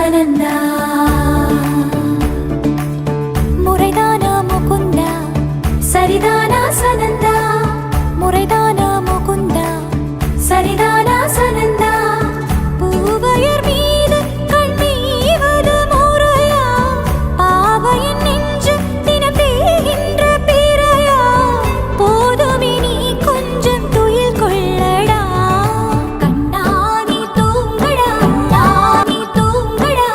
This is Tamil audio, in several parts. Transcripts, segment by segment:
சனந்தா முறைதானா முகுந்தா சரிதானா சனந்தா முறைதானா முகுந்தா சரிதானா சனந்தா பூவையர் மீது கண்ணீவது முறையா பாவையின் நெஞ்சு தினம் தேகின்ற பிறையா போதுமே நீ கொஞ்சம் துயில் கொள்ளடா கண்ணா நீ தூங்கடா நீ தூங்கடா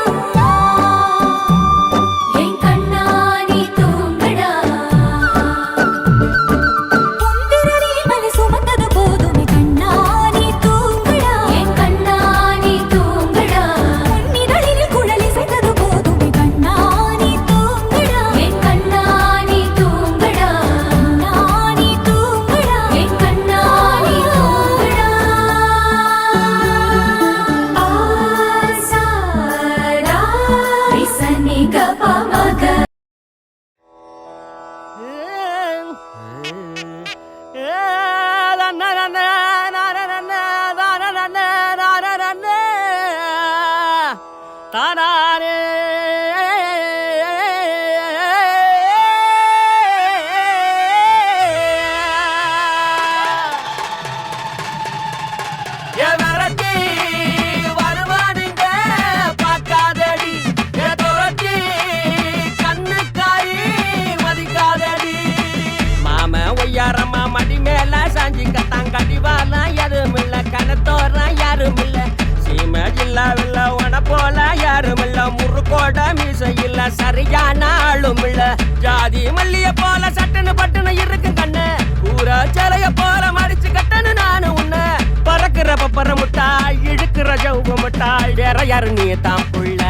என் கண்ணா நீ தூங்கடா பொந்திரடி மலை சுமந்தது போதுமே கண்ணா நீ தூங்கடா என் கண்ணா நீ தூங்கடா பொன்னிதழில் குழலி செய்தது போதுமே கண்ணா நீ தூங்கடா என் கண்ணா நீ தூங்கடா கண்ணா நீ தூங்கடா என் கண்ணா நீ தூங்கடா ஆசாரா ரிசனி கபமக மடி மேல சாஞ்சி கத்தாங்கடிவால யாருமில்ல கணத்தோற யாருமில்ல சீமை இல்ல உன போல யாருமில்ல முறுக்கோட மீச இல்ல சரியான ஆளுமில்ல ஜாதி மல்லிய போல சட்டுன்னு பட்டுன்னு இருக்கு கண்ணு பூரா சிலைய போல மடிச்சு கட்டணு நானு உன்ன பறக்கிற பப்பர முட்டாய் இழுக்கிற ஜவுக முட்டாய் வேற யாரு நீ தான் புள்ள